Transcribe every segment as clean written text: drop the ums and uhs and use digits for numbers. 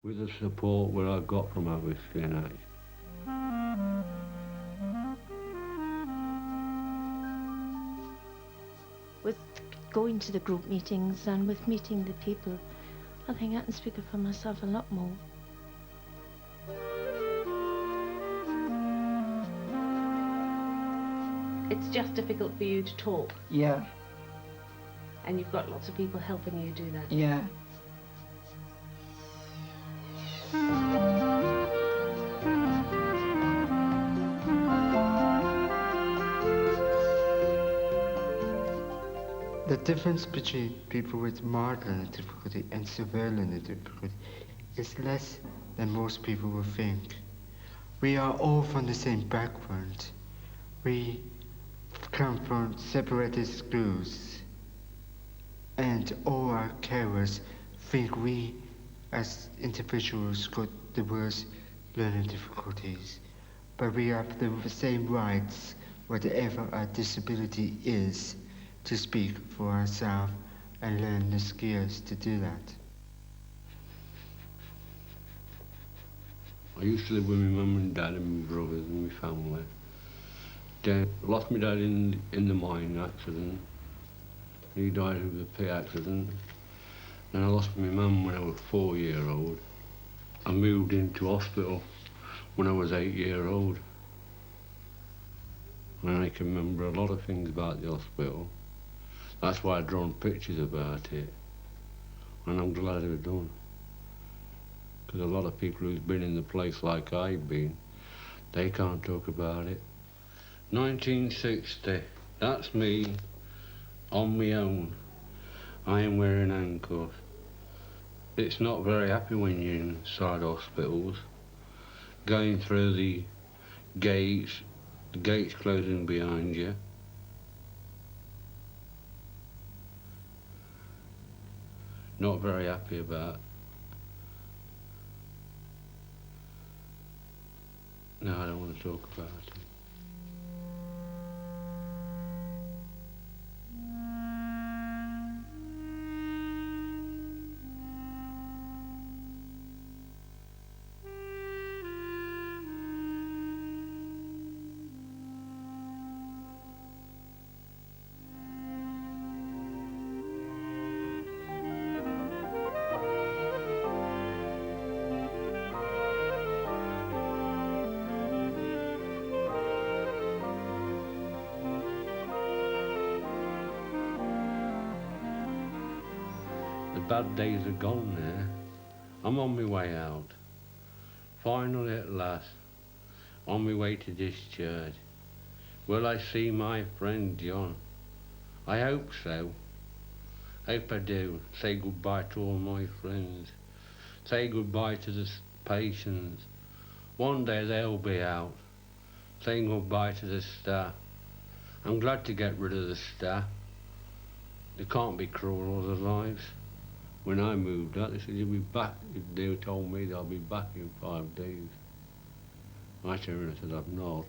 with the support what I got from OSCNH. With going to the group meetings and with meeting the people, I think I can speak up for myself a lot more. It's just difficult for you to talk. Yeah. And you've got lots of people helping you do that. Yeah. The difference between people with mild learning difficulty and severe learning difficulty is less than most people will think. We are all from the same background. We come from separated schools, and all our carers think we as individuals got the worst learning difficulties, but we have the same rights, whatever our disability is, to speak for ourselves and learn the skills to do that. I used to live with my mum and dad and my brothers and my family. Then lost my dad in the mine accident. He died of a pit accident. Then I lost my mum when I was 4-year-old. I moved into hospital when I was 8-year-old. And I can remember a lot of things about the hospital. That's why I've drawn pictures about it. And I'm glad I've done. Because a lot of people who've been in the place like I've been, they can't talk about it. 1960, that's me on my own. I am wearing handcuffs. It's not very happy when you're inside hospitals, going through the gates closing behind you. Not very happy about. No, I don't want to talk about it. The bad days are gone now. I'm on my way out. Finally at last, on my way to discharge. Will I see my friend John? I hope so. Hope I do. Say goodbye to all my friends. Say goodbye to the patients. One day they'll be out. Saying goodbye to the staff. I'm glad to get rid of the staff. They can't be cruel all their lives. When I moved out, they said you'll be back. They told me they'll be back in 5 days. I turned and said I'm not.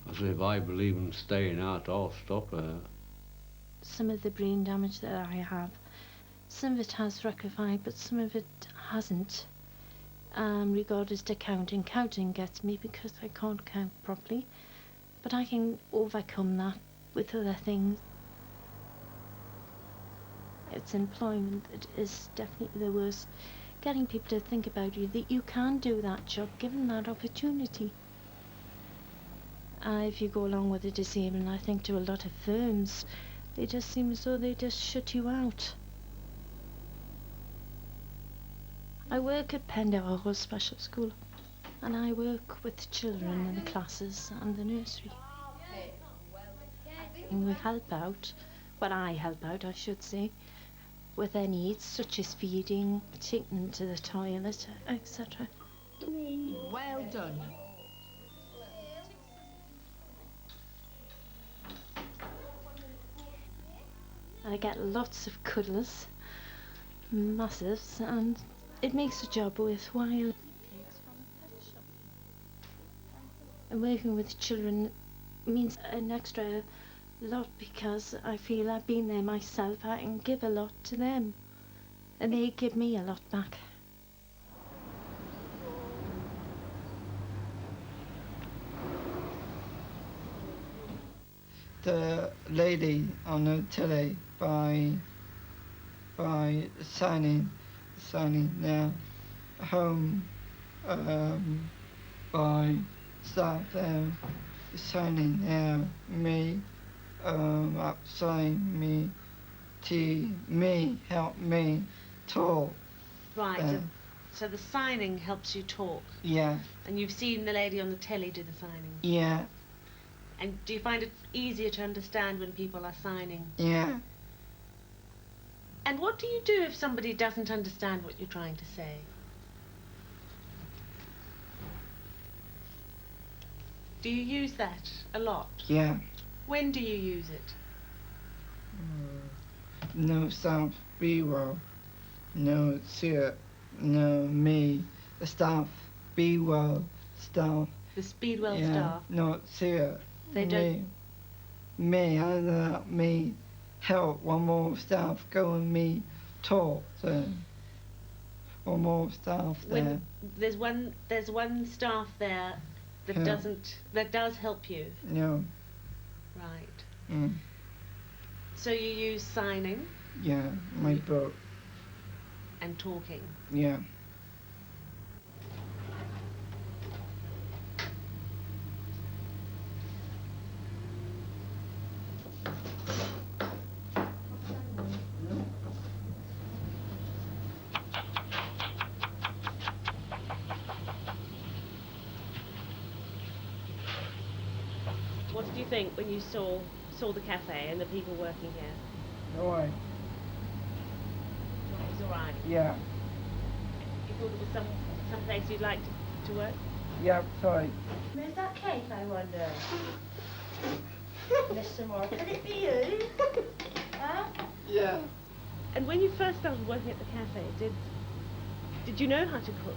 I said if I believe in staying out, I'll stop her. Some of the brain damage that I have, some of it has rectified, but some of it hasn't. Regardless to counting. Counting gets me because I can't count properly, but I can overcome that with other things. It's employment that is definitely the worst. Getting people to think about you, that you can do that job, given that opportunity. If you go along with the disabled, I think to a lot of firms, they just seem as though they just shut you out. I work at Penderroch Special School, and I work with children in the classes and the nursery. And we help out, well, I help out, I should say, with their needs, such as feeding, taking them to the toilet, etc. Well done. I get lots of cuddles, massives, and it makes the job worthwhile. And working with children means an extra lot because I feel I've been there myself. I can give a lot to them, and they give me a lot back. the lady on the telly by signing their home by staff there signing their me outside me to me help me talk. Right. Uh, So the signing helps you talk. Yeah, And you've seen the lady on the telly do the signing. yeah, And do you find it easier to understand when people are signing? yeah. And what do you do if somebody doesn't understand what you're trying to say? Do you use that a lot? Yeah. When do you use it? No staff be well. No syrup. No me. The staff be well. Staff. The Speedwell Yeah. staff? No syrup. They don't- Me help one more staff go and me talk. So one more staff there. When there's one staff there that Yeah. does help you. No. Right. Mm. So you use signing Yeah. My book. and talking. Yeah. What did you think when you saw the cafe and the people working here? All right. It was all right. Yeah. You thought it was some place you'd like to work? Yeah. Sorry. Where's that cake, I wonder? Mr. Moore, could it be you? Huh? Yeah. And when you first started working at the cafe, did you know how to cook?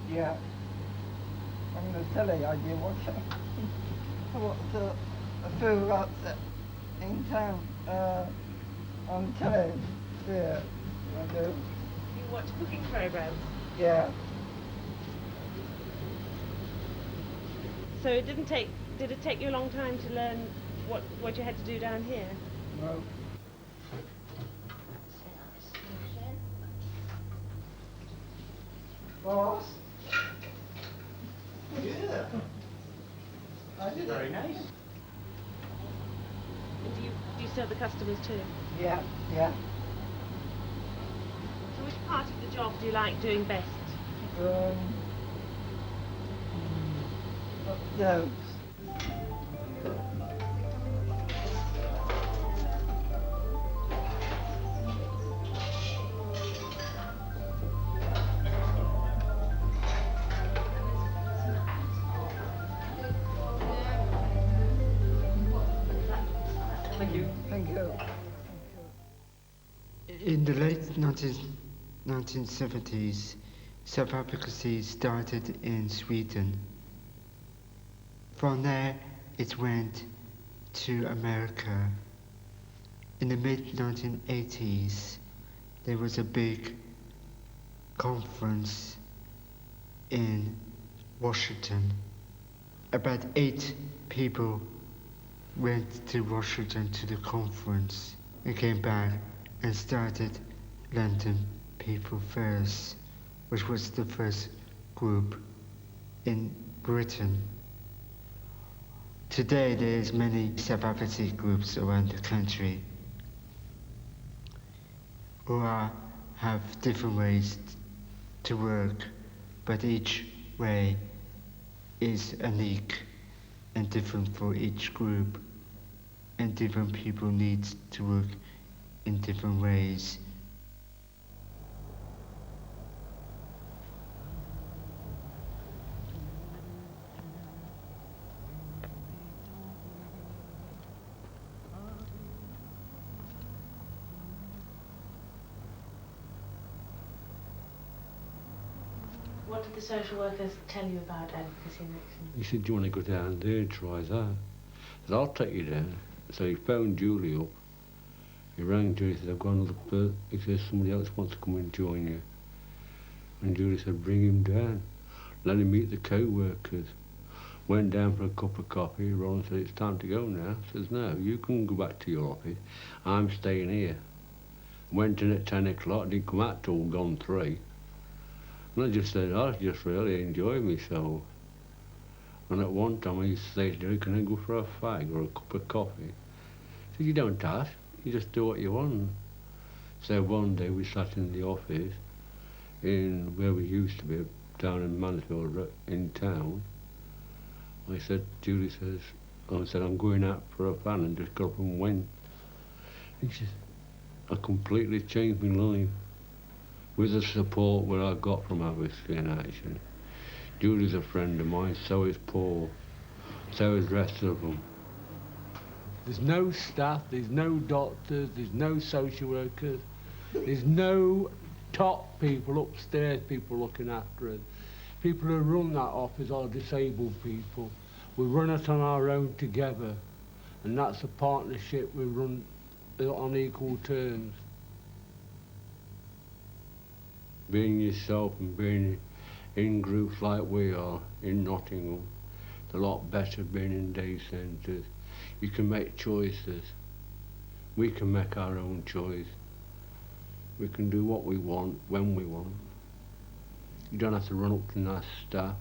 Yeah. On the telly, I did watch it. What the food outside in town on telly. Yeah, I do. You watch cooking programs. Yeah. So did it take you a long time to learn what you had to do down here? No. Boss. Yeah. I did very nice. And do you serve the customers too? Yeah, yeah. So which part of the job do you like doing best? Those. Thank you. Thank you. In the late 1970s, self-advocacy started in Sweden. From there, it went to America. In the mid-1980s, there was a big conference in Washington. About 8 people went to Washington to the conference and came back and started London People First, which was the first group in Britain. Today there's many self-advocacy groups around the country who have different ways to work, but each way is unique and different for each group, and different people need to work in different ways. What did the social workers tell you about advocacy in action? He said, do you want to go down there and try that? I said, I'll take you down. So he phoned Julie up. He rang Julie, he said, I've got another person. He says, somebody else wants to come and join you. And Julie said, bring him down. Let him meet the co-workers. Went down for a cup of coffee. Roland said, it's time to go now. I says, no, you can go back to your office. I'm staying here. Went in at 10 o'clock, didn't come out till gone 3. And I just said, I just really enjoyed myself. And at one time I used to say to her, can I go for a fag or a cup of coffee? He said, you don't ask, you just do what you want. So one day we sat in the office in where we used to be, down in Mansfield in town. I said, Julie says, I said, I'm going out for a fan, and just got up and went. And she said, I completely changed my life with the support that I got from our Whiskey in Action. Julie's a friend of mine, so is Paul, so is the rest of them. There's no staff, there's no doctors, there's no social workers, there's no top people upstairs, people looking after us. People who run that office are disabled people. We run it on our own together, and that's a partnership we run on equal terms. Being yourself and being in groups like we are in Nottingham, it's a lot better being in day centres. You can make choices. We can make our own choice. We can do what we want, when we want. You don't have to run up to nice staff.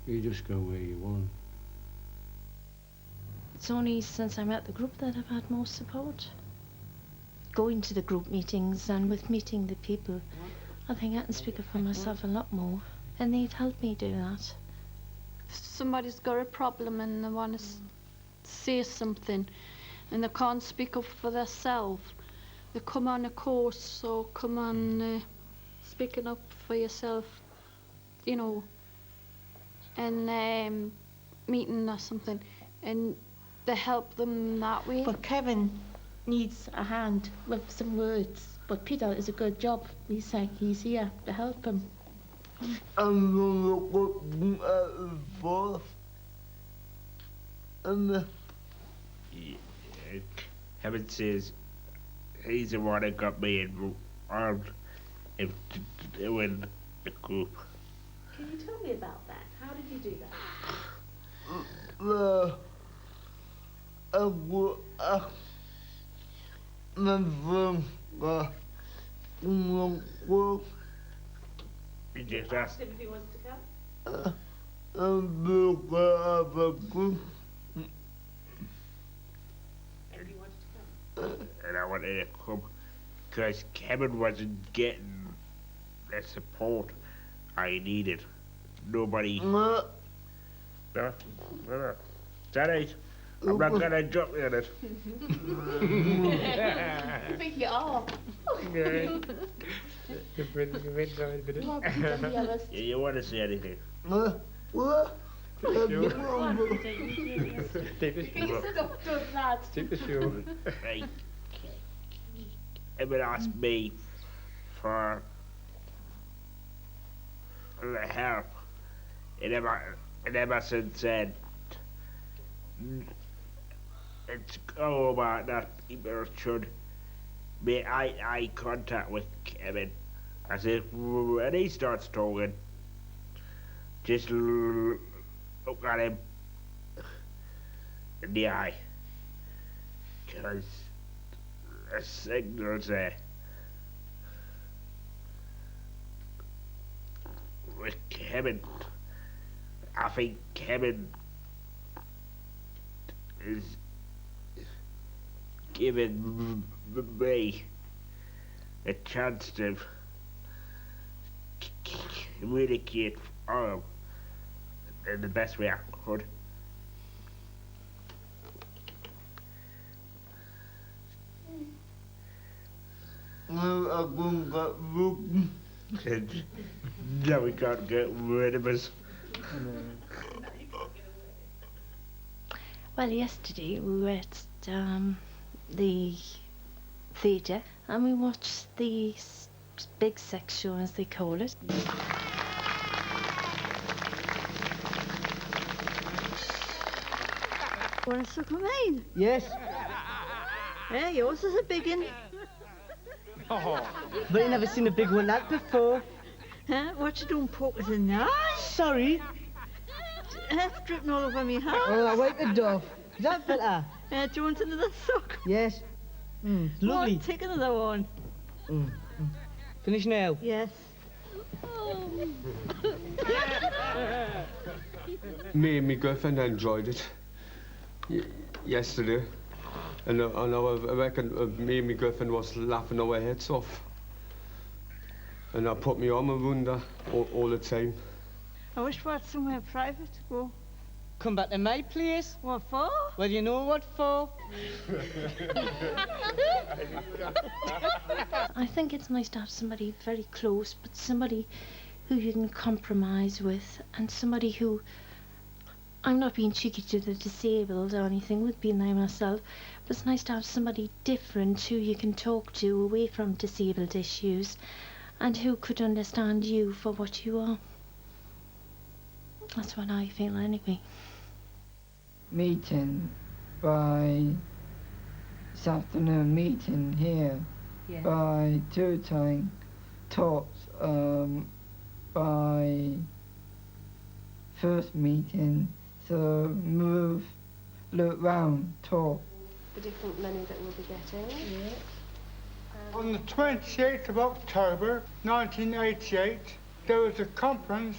You just go where you want. It's only since I'm at the group that I've had more support. Going to the group meetings and with meeting the people, I think I can speak up for myself a lot more, and they've helped me do that. If somebody's got a problem and they want to say something and they can't speak up for themselves, they come on a course or come on speaking up for yourself, you know, and meeting or something, and they help them that way. But Kevin needs a hand with some words. But Peter is a good job. He's here to help him. Kevin says he's the one that got me involved in doing the group. Can you tell me about that? How did you do that? You just asked If he wants to come? And he wanted to come? and I wanted to come because Kevin wasn't getting the support I needed. Nobody. No. Sorry, I'm not gonna jump in it. I think you are. You want to say anything? Take the shoe. Right. Kevin asked me for the help. And Emerson said, it's all about that people should make eye contact with Kevin. I said, when he starts talking, just look at him in the eye. Because the signal's there. With Kevin, I think Kevin is giving me a chance to communicate for him in the best way I could. Now we can't get rid of us. Well, yesterday we were at the theatre and we watched the big sex show, as they call it. Want to suck mine? Yes. Hey, yours is a big one. But you never seen a big one like that before. Huh? What you doing, pokers in there? Sorry. hair's dripping all over me hat. Oh, I wipe it off. Is that better? Do you want another sock? Yes. Lovely. Go on, take another one. Finish now? Yes. Me and my girlfriend enjoyed it yesterday, and I reckon me and my girlfriend was laughing our heads off, and I put my arm around her all the time. I wish we had somewhere private to go. Come back to my place. What for? Well, you know what for. I think it's nice to have somebody very close, but somebody who you can compromise with, and somebody who, I'm not being cheeky to the disabled or anything, with being there myself, but it's nice to have somebody different who you can talk to away from disabled issues, and who could understand you for what you are. That's what I feel anyway. Meeting by this afternoon, meeting here by 2 time, talks by first meeting, so look round, talk. The different money that we'll be getting. Yeah. On the 28th of October 1988, there was a conference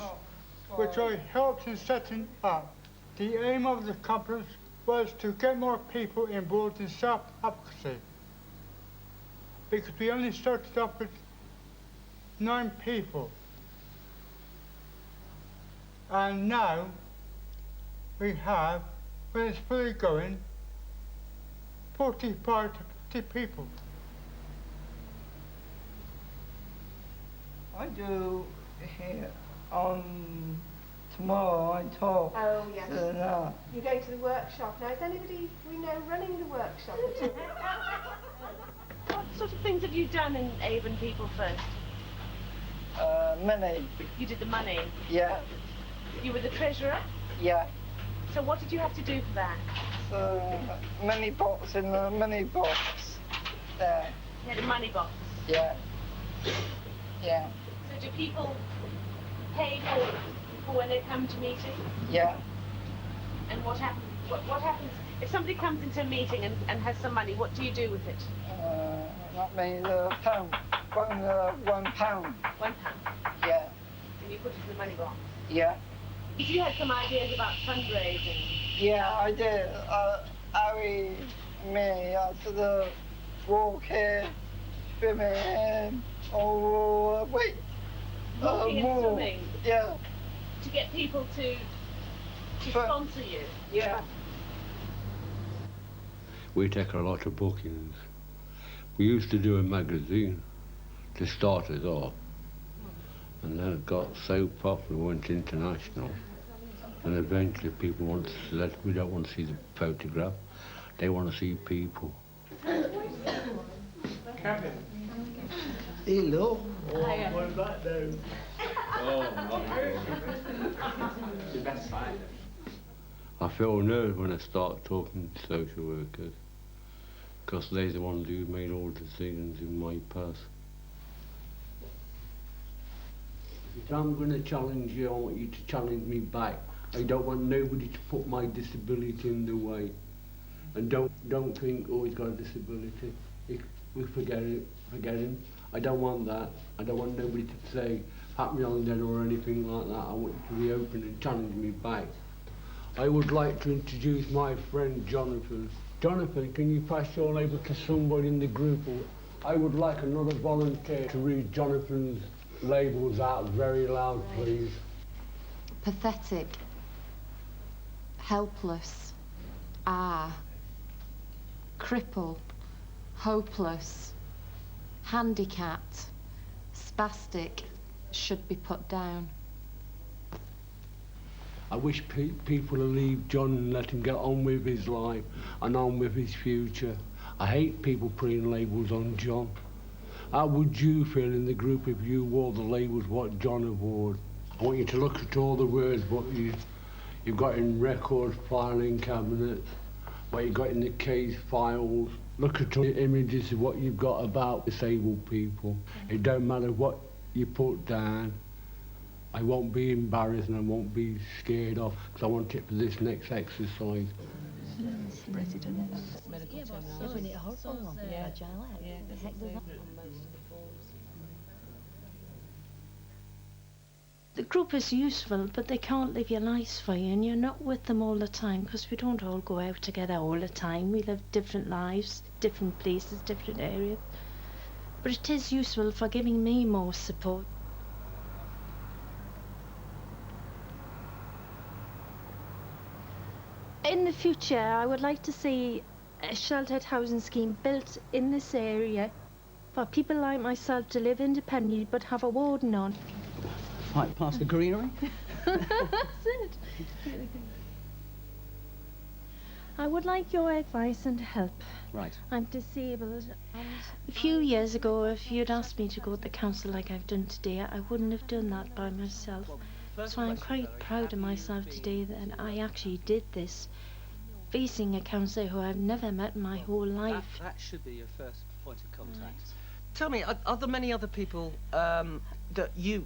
which I helped in setting up. The aim of the conference was to get more people involved in self-advocacy, because we only started off with 9 people, and now we have, when it's fully going, 45 to 50 people. I do here on tomorrow I talk. Oh, yes. No. You're going to the workshop. Now, is anybody we know running the workshop at all? What sort of things have you done in Avon People First? Money. You did the money? Yeah. You were the treasurer? Yeah. So what did you have to do for that? Money box in the money box. There. You had a money box? Yeah. Yeah. So do people pay for when they come to meetings? Yeah. And what happens? What happens if somebody comes into a meeting and has some money? What do you do with it? That means £1. £1. £1. Yeah. And you put it in the money box? Yeah. Because you had some ideas about fundraising. Yeah, I did. Harry, me, I sort of walk here, swimming, wait. Walking and swimming? Yeah. To get people to sponsor you? Yeah. We take a lot of bookings. We used to do a magazine to start us off, and then it got so popular, went international, and eventually people want to see that. We don't want to see the photograph, they want to see people. Kevin. Hello. Hiya. What's that do? The best side. I feel nervous when I start talking to social workers, because they're the ones who made all the decisions in my past. If I'm going to challenge you, I want you to challenge me back. I don't want nobody to put my disability in the way. And don't think, oh, he's got a disability. We forget him. I don't want that. I don't want nobody to say, pat me on the head or anything like that. I want you to be open and challenge me back. I would like to introduce my friend Jonathan. Jonathan, can you pass your label to somebody in the group? I would like another volunteer to read Jonathan's labels out very loud, please. Pathetic, helpless, cripple, hopeless, handicapped, spastic, should be put down. I wish people would leave John and let him get on with his life and on with his future. I hate people putting labels on John. How would you feel in the group if you wore the labels what John wore? I want you to look at all the words what you've got in records, filing cabinets, what you've got in the case files. Look at all the images of what you've got about disabled people. It don't matter what you put down. I won't be embarrassed and I won't be scared off because I want it for this next exercise. The group is useful, but they can't live your lives for you, and you're not with them all the time because we don't all go out together all the time. We live different lives, different places, different areas. But it is useful for giving me more support. In the future, I would like to see a sheltered housing scheme built in this area for people like myself to live independently but have a warden on. Right past the greenery. That's it. I would like your advice and help. Right. I'm disabled. A few years ago, if you'd asked me to go to the council like I've done today, I wouldn't have done that by myself. So I'm quite proud of myself today that I actually did this, facing a councillor who I've never met in my whole life. That should be your first point of contact. Right. Tell me, are there many other people that you,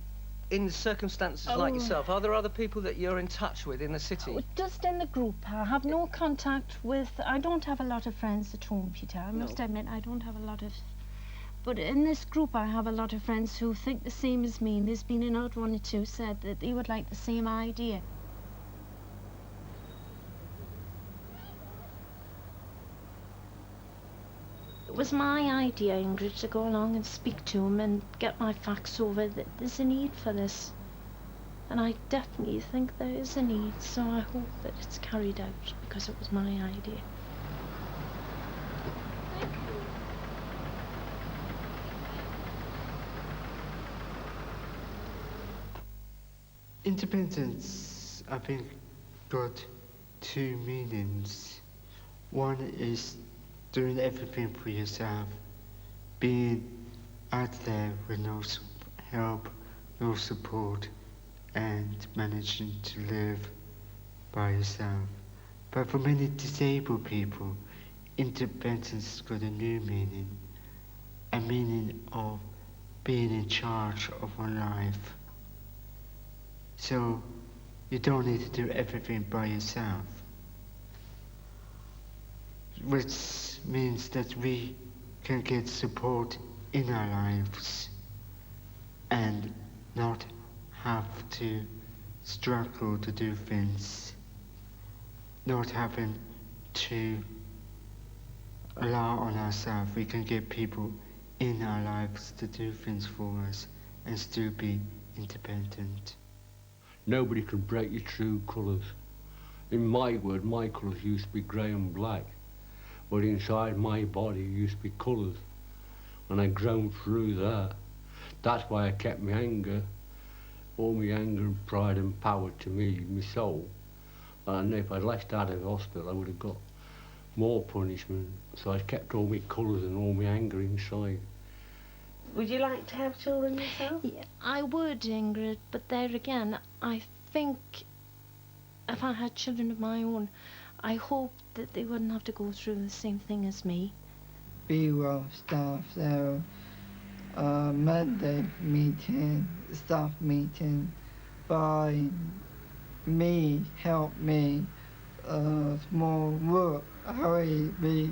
in circumstances like yourself, are there other people that you're in touch with in the city? Just in the group. I have no contact with... I don't have a lot of friends at home, Peter. I must admit, I don't have a lot of... But in this group, I have a lot of friends who think the same as me. And there's been an odd one or two said that they would like the same idea. It was my idea, Ingrid, to go along and speak to him and get my facts over that there's a need for this. And I definitely think there is a need, so I hope that it's carried out, because it was my idea. Independence, I think, got two meanings. One is doing everything for yourself, being out there with no help, no support, and managing to live by yourself. But for many disabled people, independence got a new meaning, a meaning of being in charge of one life. So you don't need to do everything by yourself, which means that we can get support in our lives and not have to struggle to do things, not having to rely on ourselves. We can get people in our lives to do things for us and still be independent. Nobody can break your true colours. In my world, my colours used to be grey and black, but inside my body used to be colours, and I'd grown through that. That's why I kept my anger, all my anger and pride and power to me, my soul. And if I'd left out of the hospital, I would have got more punishment. So I kept all my colours and all my anger inside. Would you like to have children yourself? Yeah, I would, Ingrid, but there again, I think if I had children of my own, I hope that they wouldn't have to go through the same thing as me. Be well staff there, Monday meeting, staff meeting, by me, help me, more work, hurry me,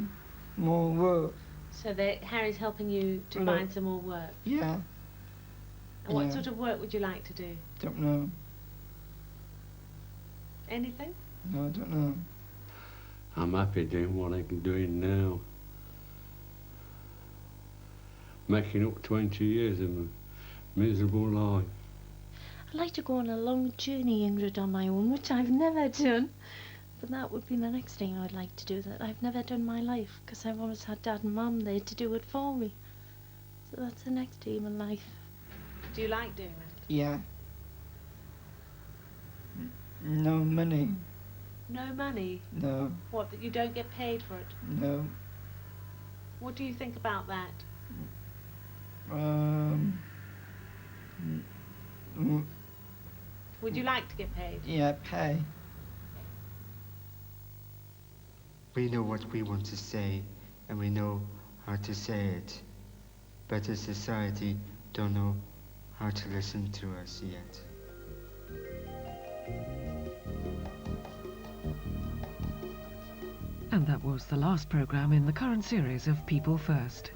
more work. So that Harry's helping you to find some more work? Yeah. And what sort of work would you like to do? Don't know. Anything? No, I don't know. I'm happy doing what I'm doing now. Making up 20 years of a miserable life. I'd like to go on a long journey, Ingrid, on my own, which I've never done. But that would be the next thing I'd like to do that I've never done in my life, because I've always had Dad and Mum there to do it for me. So that's the next aim in life. Do you like doing that? Yeah. No money. No money? No. What, that you don't get paid for it? No. What do you think about that? Would you like to get paid? Yeah, pay. We know what we want to say, and we know how to say it. But the society don't know how to listen to us yet. And that was the last programme in the current series of People First.